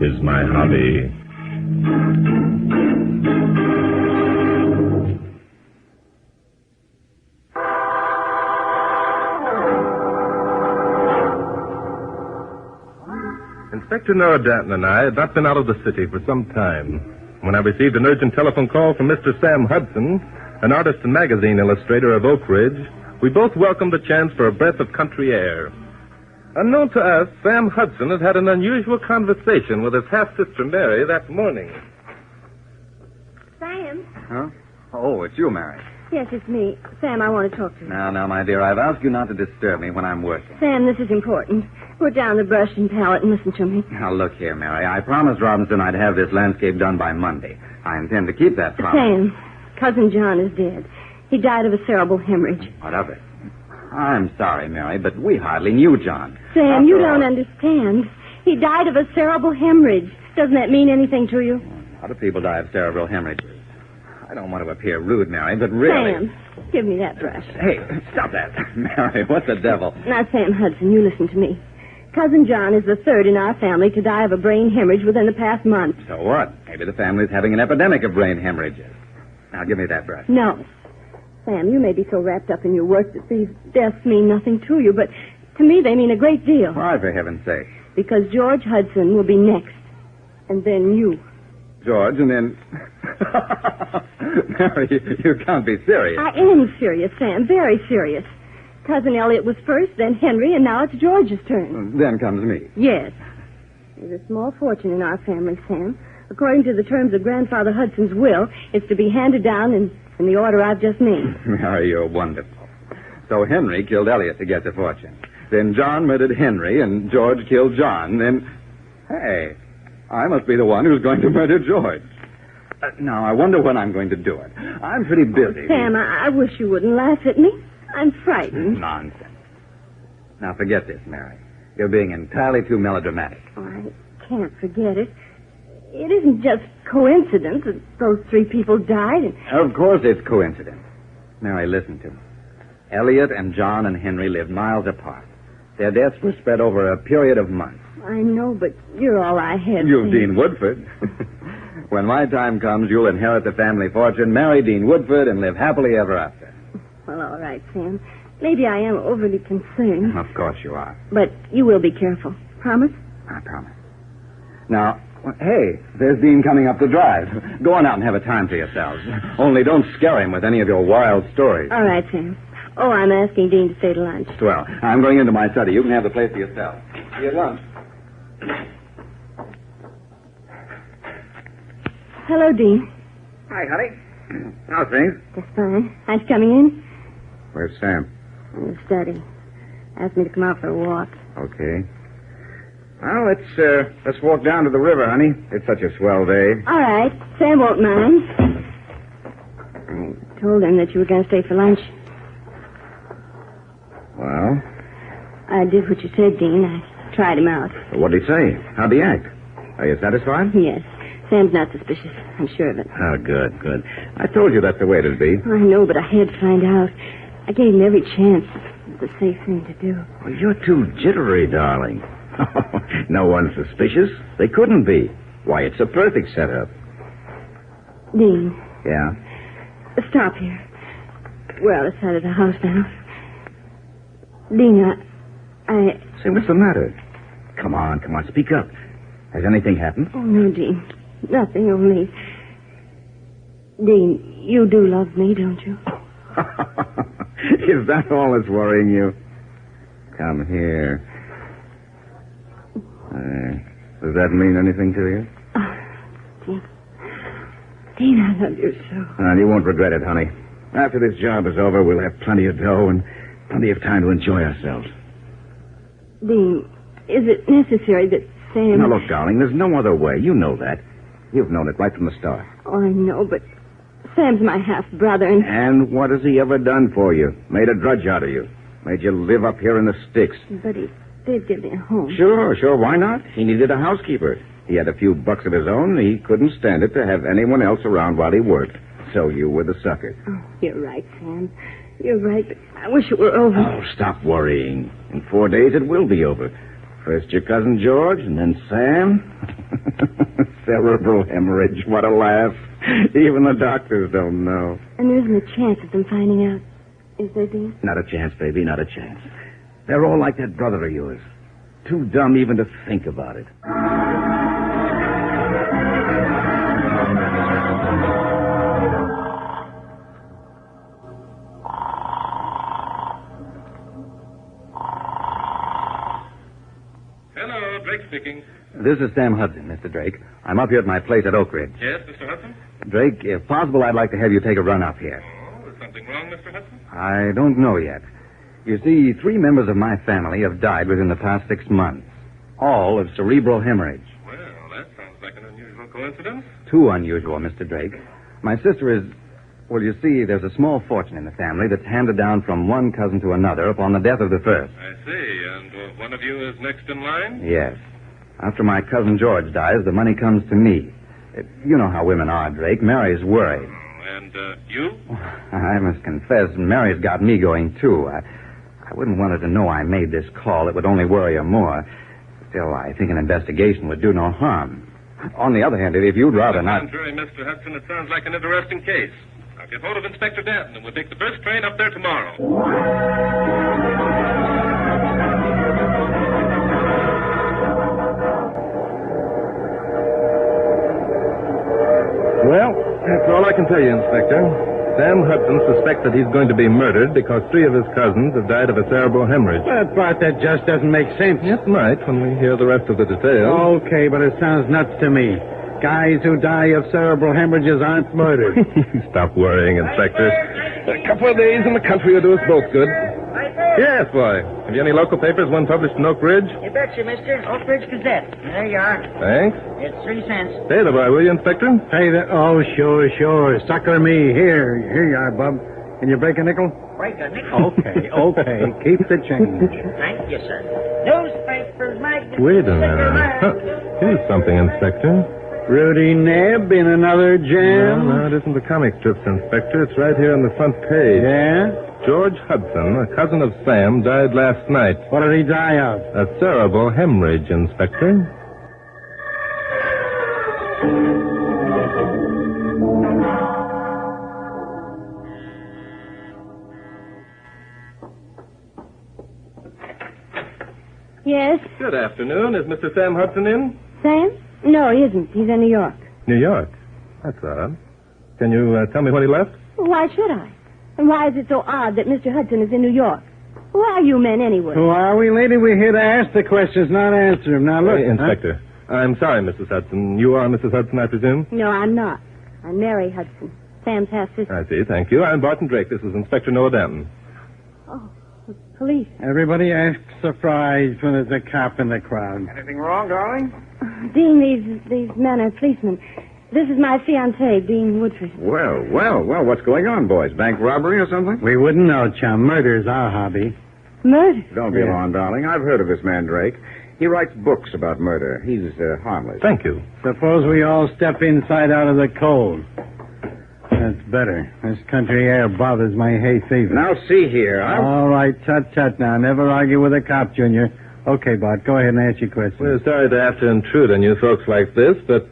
is my hobby. Inspector Noah Danton and I had not been out of the city for some time when I received an urgent telephone call from Mr. Sam Hudson, an artist and magazine illustrator of Oak Ridge. We both welcomed the chance for a breath of country air. Unknown to us, Sam Hudson had had an unusual conversation with his half-sister Mary that morning. Sam? Huh? Oh, it's you, Mary. Yes, it's me. Sam, I want to talk to you. Now, my dear, I've asked you not to disturb me when I'm working. Sam, this is important. Put down the brush and palette and listen to me. Now, look here, Mary. I promised Robinson I'd have this landscape done by Monday. I intend to keep that promise. Sam, Cousin John is dead. He died of a cerebral hemorrhage. What of it? I'm sorry, Mary, but we hardly knew John. Sam, you don't understand. He died of a cerebral hemorrhage. Doesn't that mean anything to you? A lot of people die of cerebral hemorrhages. I don't want to appear rude, Mary, but really... Sam, give me that brush. Hey, stop that. Mary, what the devil? Now, Sam Hudson, you listen to me. Cousin John is the third in our family to die of a brain hemorrhage within the past month. So what? Maybe the family's having an epidemic of brain hemorrhages. Now, give me that brush. No. Sam, you may be so wrapped up in your work that these deaths mean nothing to you, but to me they mean a great deal. Why, for heaven's sake? Because George Hudson will be next. And then you. George, and then... Mary, you can't be serious. I am serious, Sam, very serious. Cousin Elliot was first, then Henry, and now it's George's turn. Then comes me. Yes. There's a small fortune in our family, Sam. According to the terms of Grandfather Hudson's will, it's to be handed down in the order I've just named. Mary, you're wonderful. So Henry killed Elliot to get the fortune. Then John murdered Henry, and George killed John. Then, hey, I must be the one who's going to murder George. Now, I wonder when I'm going to do it. I'm pretty busy. Sam, I wish you wouldn't laugh at me. I'm frightened. Nonsense. Now, forget this, Mary. You're being entirely too melodramatic. Oh, I can't forget it. It isn't just coincidence that those three people died. Of course it's coincidence. Mary, listen to me. Elliot and John and Henry lived miles apart. Their deaths were spread over a period of months. I know, but you're all I had. You've Dean Woodford. When my time comes, you'll inherit the family fortune, marry Dean Woodford, and live happily ever after. Well, all right, Sam. Maybe I am overly concerned. Of course you are. But you will be careful. Promise? I promise. Now, hey, there's Dean coming up the drive. Go on out and have a time for yourselves. Only don't scare him with any of your wild stories. All right, Sam. Oh, I'm asking Dean to stay to lunch. Well, I'm going into my study. You can have the place to yourself. See you at lunch. Hello, Dean. Hi, honey. How's things? Just fine. Nice coming in? Where's Sam? In the study. Asked me to come out for a walk. Okay. Well, let's walk down to the river, honey. It's such a swell day. All right. Sam won't mind. I told him that you were going to stay for lunch. Well? I did what you said, Dean. I tried him out. What'd he say? How'd he act? Are you satisfied? Yes. Sam's not suspicious. I'm sure of it. Oh, good. I told you that's the way it'd be. I know, but I had to find out. I gave him every chance. It's the safe thing to do. Well, you're too jittery, darling. No one's suspicious. They couldn't be. Why, it's a perfect setup. Dean. Yeah? Stop here. We're out of sight of the house now. Dean, I... Say, what's the matter? Come on, speak up. Has anything happened? Oh, no, Dean. Nothing, only... Dean, you do love me, don't you? Is that all that's worrying you? Come here. Does that mean anything to you? Oh, Dean, I love you so. And you won't regret it, honey. After this job is over, we'll have plenty of dough and plenty of time to enjoy ourselves. Dean, is it necessary that Sam... Now, look, darling, there's no other way. You know that. You've known it right from the start. Oh, I know, but Sam's my half-brother, and... And what has he ever done for you? Made a drudge out of you. Made you live up here in the sticks. But he did give me a home. Sure. Why not? He needed a housekeeper. He had a few bucks of his own, and he couldn't stand it to have anyone else around while he worked. So you were the sucker. Oh, you're right, Sam. You're right, but I wish it were over. Oh, stop worrying. In 4 days, it will be over. First your cousin George, and then Sam. Cerebral hemorrhage. What a laugh. Even the doctors don't know. And there isn't a chance of them finding out, is there, Dean? Not a chance, baby, not a chance. They're all like that brother of yours. Too dumb even to think about it. Hello, Drake speaking. This is Sam Hudson, Mr. Drake. I'm up here at my place at Oak Ridge. Yes, Mr. Hudson? Drake, if possible, I'd like to have you take a run up here. Oh, is something wrong, Mr. Hudson? I don't know yet. You see, 3 members of my family have died within the past 6 months. All of cerebral hemorrhage. Well, that sounds like an unusual coincidence. Too unusual, Mr. Drake. My sister is... Well, you see, there's a small fortune in the family that's handed down from one cousin to another upon the death of the first. I see. And one of you is next in line? Yes. After my cousin George dies, the money comes to me. You know how women are, Drake. Mary's worried. And you? I must confess, Mary's got me going, too. I wouldn't want her to know I made this call. It would only worry her more. Still, I think an investigation would do no harm. On the other hand, if you'd rather not... On the contrary, Mr. Hudson, it sounds like an interesting case. I'll get hold of Inspector Danton, and we'll take the first train up there tomorrow. Well, that's all I can tell you, Inspector. Sam Hudson suspects that he's going to be murdered because 3 of his cousins have died of a cerebral hemorrhage. That part that just doesn't make sense. It might when we hear the rest of the details. Okay, but it sounds nuts to me. Guys who die of cerebral hemorrhages aren't murdered. Stop worrying, Inspector. A couple of days in the country will do us both good. Yes, boy. Have you any local papers, one published in Oak Ridge? You betcha, mister. Oak Ridge Gazette. There you are. Thanks. It's 3 cents. Pay the boy, will you, Inspector? Hey, oh, sure. Sucker me. Here you are, bub. Can you break a nickel? Break a nickel. Okay. Keep the change. Thank you, sir. Newspapers, magazines. Wait a minute. Huh. Here's something, Inspector. Rudy Nebb in another jam? No, it isn't the comic strips, Inspector. It's right here on the front page. Yeah? George Hudson, a cousin of Sam, died last night. What did he die of? A cerebral hemorrhage, Inspector. Yes? Good afternoon. Is Mr. Sam Hudson in? Sam? No, he isn't. He's in New York. New York? That's odd. Can you tell me when he left? Why should I? And why is it so odd that Mr. Hudson is in New York? Who are you men, anyway? Who are we, lady? We're here to ask the questions, not answer them. Now, look. Inspector, I'm sorry, Mrs. Hudson. You are Mrs. Hudson, I presume? No, I'm not. I'm Mary Hudson, Sam's half-sister. I see. Thank you. I'm Barton Drake. This is Inspector Noah Danton. Oh, the police. Everybody acts surprised when there's a cop in the crowd. Anything wrong, darling? Dean, these men are policemen. This is my fiancé, Dean Woodford. Well, what's going on, boys? Bank robbery or something? We wouldn't know, chum. Murder's our hobby. Murder? Don't be alarmed, darling. I've heard of this man, Drake. He writes books about murder. He's harmless. Thank you. Suppose we all step inside out of the cold. That's better. This country air bothers my hay fever. Now, see here. All right, tut now. Never argue with a cop, Junior. Okay, Bart, go ahead and ask your question. We're sorry to have to intrude on you folks like this, but,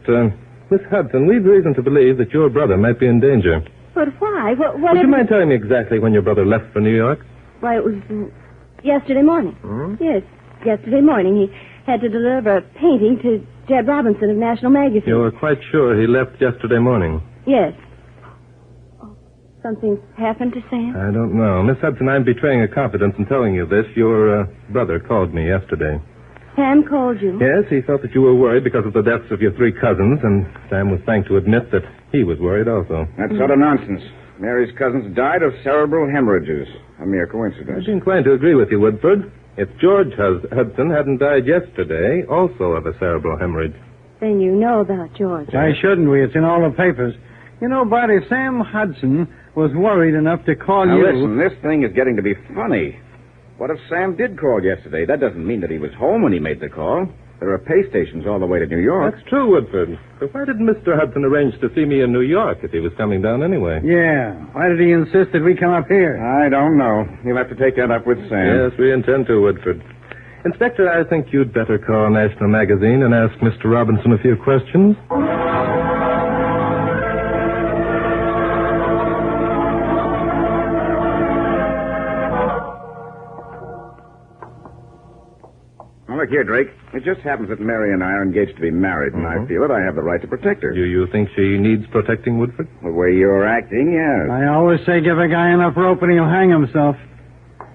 Miss Hudson, we've reason to believe that your brother might be in danger. But why? What Would you mind telling me exactly when your brother left for New York? Why, it was yesterday morning. Yes, yesterday morning. He had to deliver a painting to Jed Robinson of National Magazine. You were quite sure he left yesterday morning? Yes. Oh, something happened to Sam? I don't know. Miss Hudson, I'm betraying a confidence in telling you this. Your brother called me yesterday. Sam called you? Yes, he felt that you were worried because of the deaths of your 3 cousins, and Sam was thanked to admit that he was worried also. That's utter nonsense. Mary's cousins died of cerebral hemorrhages. A mere coincidence. I'd be inclined to agree with you, Woodford. If George Hudson hadn't died yesterday, also of a cerebral hemorrhage. Then you know about George. Why shouldn't we? It's in all the papers. You know, Bart, if Sam Hudson was worried enough to call Now, you... listen, this thing is getting to be funny. What if Sam did call yesterday? That doesn't mean that he was home when he made the call. There are pay stations all the way to New York. That's true, Woodford. But why didn't Mr. Hudson arrange to see me in New York if he was coming down anyway? Yeah. Why did he insist that we come up here? I don't know. You'll have to take that up with Sam. Yes, we intend to, Woodford. Inspector, I think you'd better call National Magazine and ask Mr. Robinson a few questions. Well, look here, Drake. It just happens that Mary and I are engaged to be married, and I feel that I have the right to protect her. Do you think she needs protecting, Woodford? The way you're acting, yes. I always say give a guy enough rope and he'll hang himself.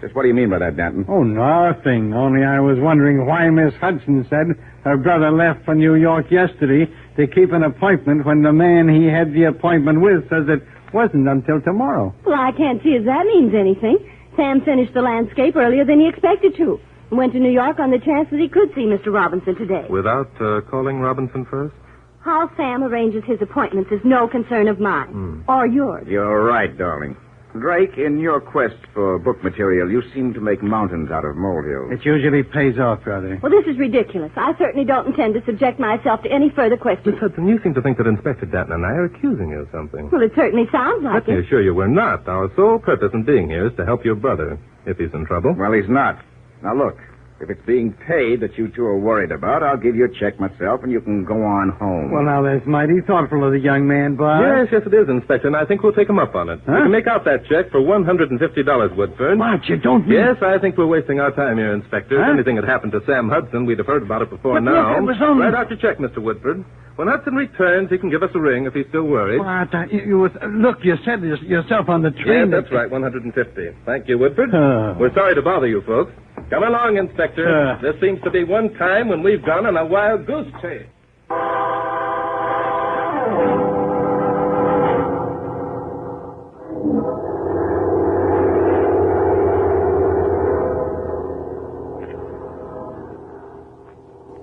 Just what do you mean by that, Danton? Oh, nothing. Only I was wondering why Miss Hudson said her brother left for New York yesterday to keep an appointment when the man he had the appointment with says it wasn't until tomorrow. Well, I can't see as that means anything. Sam finished the landscape earlier than he expected to. Went to New York on the chance that he could see Mr. Robinson today. Without calling Robinson first? How Sam arranges his appointments is no concern of mine. Or yours. You're right, darling. Drake, in your quest for book material, you seem to make mountains out of molehills. It usually pays off, brother. Well, this is ridiculous. I certainly don't intend to subject myself to any further questions. Miss Hudson, you seem to think that Inspector Danton and I are accusing you of something. Well, it certainly sounds like Let me it. assure you we're not. Our sole purpose in being here is to help your brother, if he's in trouble. Well, he's not. Now, look. If it's being paid that you two are worried about, I'll give you a check myself, and you can go on home. Well, now, that's mighty thoughtful of the young man, Bart. Yes, it is, Inspector, and I think we'll take him up on it. Huh? We can make out that check for $150, Woodford. Bart, you don't mean... Yes, I think we're wasting our time here, Inspector. Huh? If anything had happened to Sam Hudson, we'd have heard about it before But now. look, it was only... Write out your check, Mr. Woodford. When Hudson returns, he can give us a ring if he's still worried. Bart, look, you said this yourself on the Yes, train. that's right, $150. Thank you, Woodford. Oh. We're sorry to bother you folks. Come along, Inspector. This seems to be one time when we've gone on a wild goose chase.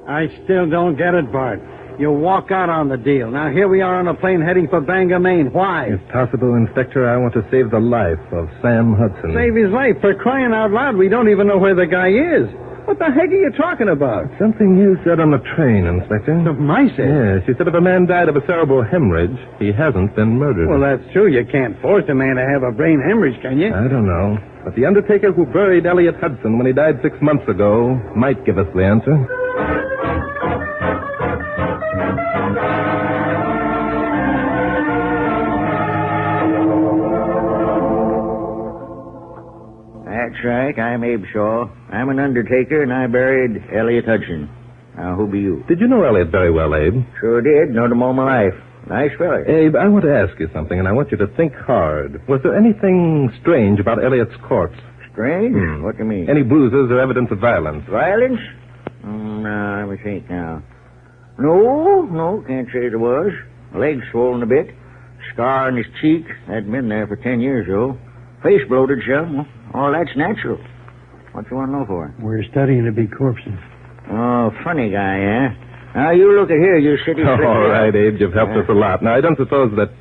I still don't get it, Bart. You walk out on the deal. Now, here we are on a plane heading for Bangor, Maine. Why? If possible, Inspector, I want to save the life of Sam Hudson. Save his life. For crying out loud, we don't even know where the guy is. What the heck are you talking about? Something you said on the train, Inspector. Of my say? Yes, you said if a man died of a cerebral hemorrhage, he hasn't been murdered. Well, that's true. You can't force a man to have a brain hemorrhage, can you? I don't know. But the undertaker who buried Elliot Hudson when he died 6 months ago might give us the answer. That's right. I'm Abe Shaw. I'm an undertaker, and I buried Elliot Hudson. Now, who be you? Did you know Elliot very well, Abe? Sure did. Known him all my life. Nice fella. Abe, I want to ask you something, and I want you to think hard. Was there anything strange about Elliot's corpse? Strange? What do you mean? Any bruises or evidence of violence? Violence? No, let me think now. No, can't say there was. Legs swollen a bit. Scar on his cheek. Hadn't been there for 10 years, though. Face bloated some. All that's natural. What you want to know for? We're studying to be corpses. Oh, funny guy, eh? Now, you look at here, you city slicker. All right, Abe, you've helped us a lot. Now, I don't suppose that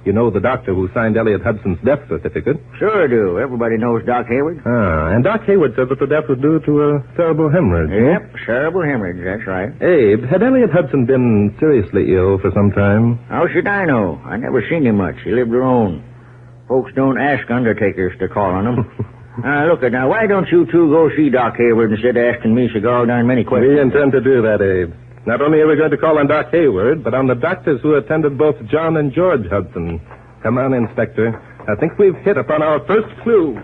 you know the doctor who signed Elliot Hudson's death certificate. Sure do. Everybody knows Doc Hayward. And Doc Hayward said that the death was due to a cerebral hemorrhage. Yep, cerebral hemorrhage, that's right. Abe, had Elliot Hudson been seriously ill for some time? How should I know? I never seen him much. He lived alone. Folks don't ask undertakers to call on him. Look, now, why don't you two go see Doc Hayward instead of asking me so darn many questions? We intend to do that, Abe. Not only are we going to call on Doc Hayward, but on the doctors who attended both John and George Hudson. Come on, Inspector. I think we've hit upon our first clue.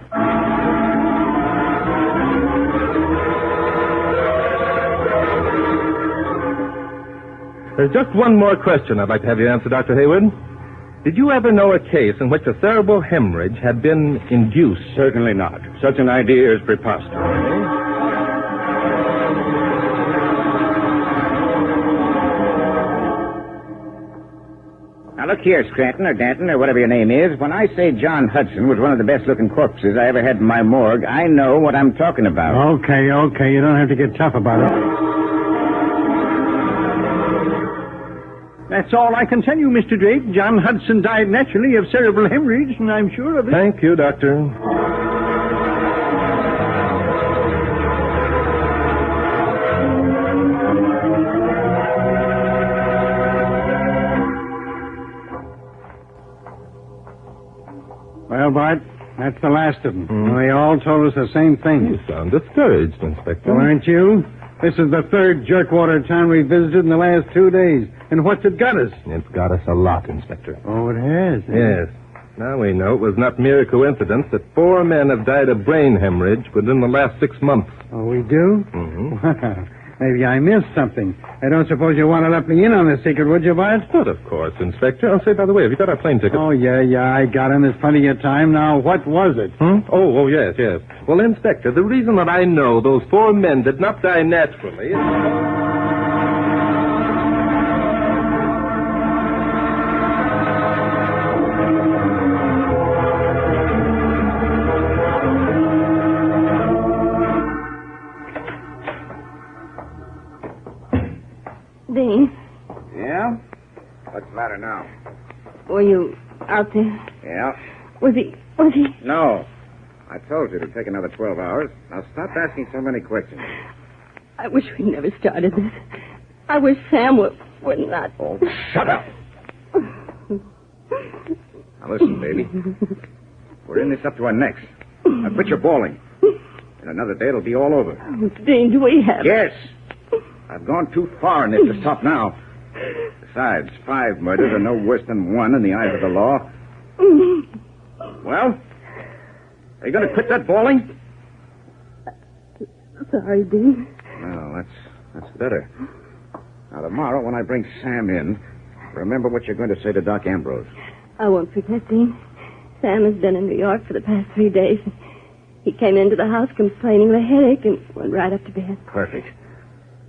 There's just one more question I'd like to have you answer, Dr. Hayward. Did you ever know a case in which a cerebral hemorrhage had been induced? Certainly not. Such an idea is preposterous. Now, look here, Scranton or Danton or whatever your name is. When I say John Hudson was one of the best-looking corpses I ever had in my morgue, I know what I'm talking about. Okay. You don't have to get tough about it. That's all I can tell you, Mr. Drake. John Hudson died naturally of cerebral hemorrhage, and I'm sure of it. Thank you, Doctor. Well, Bart, that That's the last of them. They all told us the same thing. You sound discouraged, Inspector. Well, aren't you? This is the third jerkwater town we visited in the last 2 days. And what's it got us? It's got us a lot, Inspector. Oh, it has? Yes. Now we know it was not mere coincidence that 4 men have died of brain hemorrhage within the last 6 months. Oh, we do? Mm-hmm. Well, maybe I missed something. I don't suppose you want to let me in on the secret, would you, Bart? But of course, Inspector. I'll say, by the way, have you got our plane ticket? Oh, yeah, I got him. There's plenty of time. Now, what was it? Oh, yes. Well, Inspector, the reason that I know those 4 men did not die naturally is... Dean, Yeah? What's the matter now? were you out there? Yeah? Was he... No. I told you to take another 12 hours. Now stop asking so many questions. I wish we'd never started this. I wish Sam would not... Oh, shut up. Now listen, baby. We're in this up to our necks. Now quit your bawling. In another day, it'll be all over. Oh, Dean, do we have... Yes. I've gone too far in this to stop now. Besides, 5 murders are no worse than 1 in the eyes of the law. Well, are you going to quit that bawling? Sorry, Dean. Well, that's better. Now, tomorrow, when I bring Sam in, remember what you're going to say to Doc Ambrose. I won't forget, Dean. Sam has been in New York for the past 3 days. He came into the house complaining of a headache and went right up to bed. Perfect.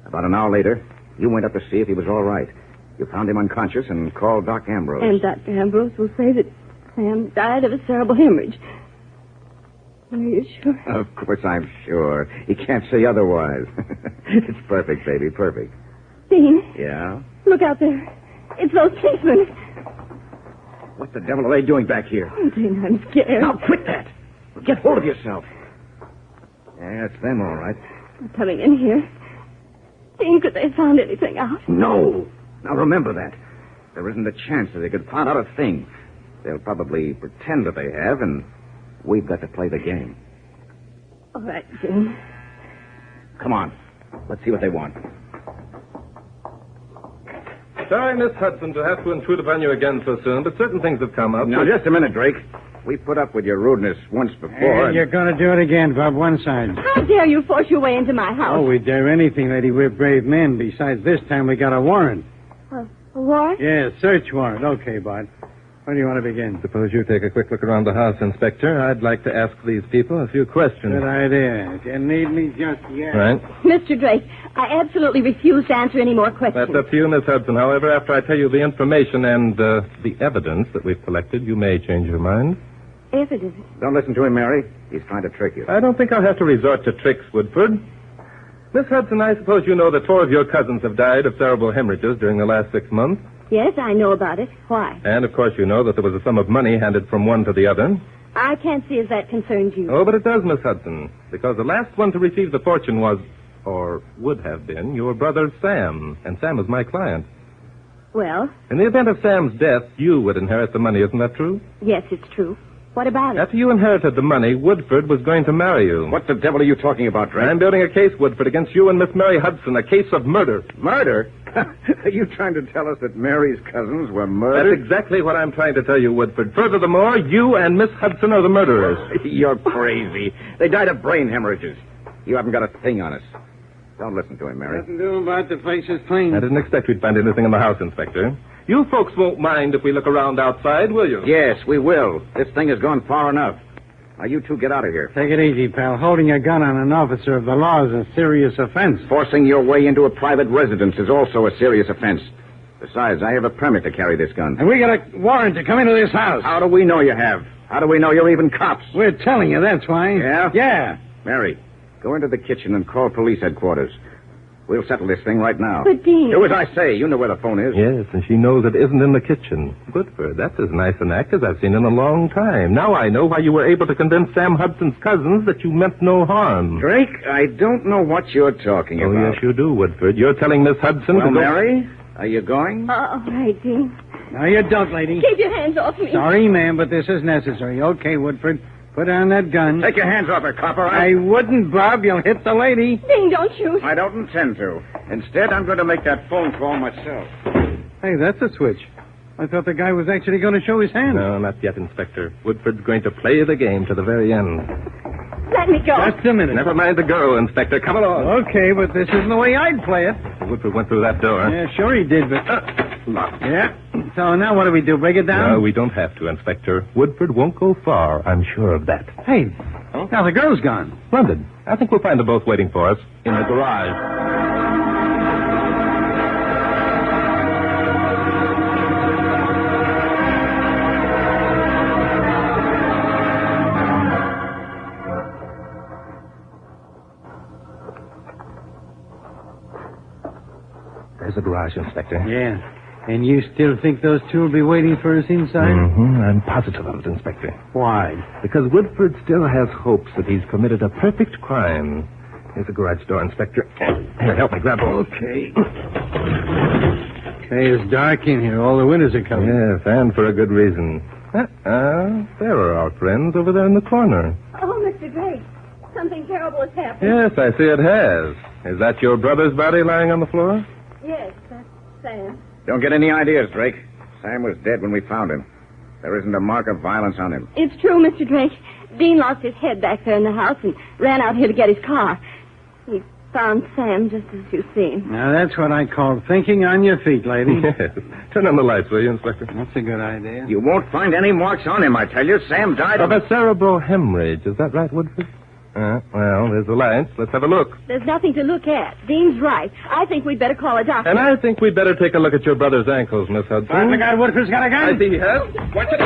About an hour later, you went up to see if he was all right. You found him unconscious and called Doc Ambrose. And Dr. Ambrose will say that Sam died of a cerebral hemorrhage. Are you sure? Of course I'm sure. He can't say otherwise. It's perfect, baby, perfect. Dean, Yeah? look out there. It's those policemen. What the devil are they doing back here? Oh, Dean, I'm scared. Now, quit that. Get hold of yourself. Yeah, it's them, all right. They're coming in here. Dean, could they have found anything out? No. Now, remember that. There isn't a chance that they could find out a thing. They'll probably pretend that they have, and we've got to play the game. All right, Dean. Come on. Let's see what they want. Sorry, Miss Hudson, to have to intrude upon you again so soon, but certain things have come up. Now, just a minute, Drake. We put up with your rudeness once before. And you're going to do it again, Bob, one side. How dare you force your way into my house? Oh, we'd dare anything, lady. We're brave men. Besides, this time we got a warrant. A warrant? Yeah, search warrant. Okay, Bart. Where do you want to begin? Suppose you take a quick look around the house, Inspector. I'd like to ask these people a few questions. Good idea. You need me just yet. Right. Mr. Drake, I absolutely refuse to answer any more questions. That's up to you, Miss Hudson. However, after I tell you the information and the evidence that we've collected, you may change your mind. Evidence? Don't listen to him, Mary. He's trying to trick you. I don't think I'll have to resort to tricks, Woodford. Miss Hudson, I suppose you know that 4 of your cousins have died of cerebral hemorrhages during the last 6 months. Yes, I know about it. Why? And, of course, you know that there was a sum of money handed from one to the other. I can't see as that concerns you. Oh, but it does, Miss Hudson, because the last one to receive the fortune was, or would have been, your brother Sam, and Sam was my client. Well? In the event of Sam's death, you would inherit the money, isn't that true? Yes, it's true. What about it? After you inherited the money, Woodford was going to marry you. What the devil are you talking about, Drake? I'm building a case, Woodford, against you and Miss Mary Hudson, a case of murder. Murder? Are you trying to tell us that Mary's cousins were murdered? That's exactly what I'm trying to tell you, Woodford. Furthermore, you and Miss Hudson are the murderers. You're crazy. They died of brain hemorrhages. You haven't got a thing on us. Don't listen to him, Mary. Nothing doing about the place is clean. I didn't expect we'd find anything in the house, Inspector. You folks won't mind if we look around outside, will you? Yes, we will. This thing has gone far enough. Now, you two get out of here. Take it easy, pal. Holding a gun on an officer of the law is a serious offense. Forcing your way into a private residence is also a serious offense. Besides, I have a permit to carry this gun. And we got a warrant to come into this house. How do we know you have? How do we know you're even cops? We're telling you, that's why. Yeah? Yeah. Mary, go into the kitchen and call police headquarters. We'll settle this thing right now. But, Dean... Do as I say. You know where the phone is. Yes, and she knows it isn't in the kitchen. Woodford, that's as nice an act as I've seen in a long time. Now I know why you were able to convince Sam Hudson's cousins that you meant no harm. Drake, I don't know what you're talking Oh, about. yes, you do, Woodford. You're telling Miss Hudson Well, to go... Mary, are you going? All right, Dean. No, you don't, lady. Keep your hands off me. Sorry, ma'am, but this is necessary. Okay, Woodford. Put down that gun. Take your hands off her, copper. I wouldn't, Bob. You'll hit the lady. Dean, don't shoot. I don't intend to. Instead, I'm going to make that phone call myself. Hey, that's a switch. I thought the guy was actually going to show his hand. No, not yet, Inspector. Woodford's going to play the game to the very end. Let me go. Just a minute. Never mind the girl, Inspector. Come along. Okay, but this isn't the way I'd play it. Woodford went through that door. Yeah, sure he did, but... Locked. Yeah. So now what do we do? Break it down? No, we don't have to, Inspector. Woodford won't go far. I'm sure of that. Hey, now the girl's gone. Splendid. I think we'll find them both waiting for us in the garage. There's the garage, Inspector. Yeah. And you still think those two will be waiting for us inside? Mm-hmm. I'm positive of it, Inspector. Why? Because Woodford still has hopes that he's committed a perfect crime. Here's the garage door, Inspector. Here, help me grab hold. Okay. Hey, it's dark in here. All the windows are covered. Yes, and for a good reason. There are our friends over there in the corner. Oh, Mr. Drake, something terrible has happened. Yes, I see it has. Is that your brother's body lying on the floor? Yes, that's Sam. Don't get any ideas, Drake. Sam was dead when we found him. There isn't a mark of violence on him. It's true, Mr. Drake. Dean lost his head back there in the house and ran out here to get his car. He found Sam just as you see him. Now, that's what I call thinking on your feet, lady. Yes. Turn on the lights, will you, Inspector? That's a good idea. You won't find any marks on him, I tell you. Sam died Of a cerebral hemorrhage. Is that right, Woodford? Well, there's the lights. Let's have a look. There's nothing to look at. Dean's right. I think we'd better call a doctor. And I think we'd better take a look at your brother's ankles, Miss Hudson. Find the guy Woodford's got a gun? I see he has. Watch it.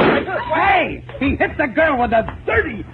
Hey! He hit the girl with a dirty...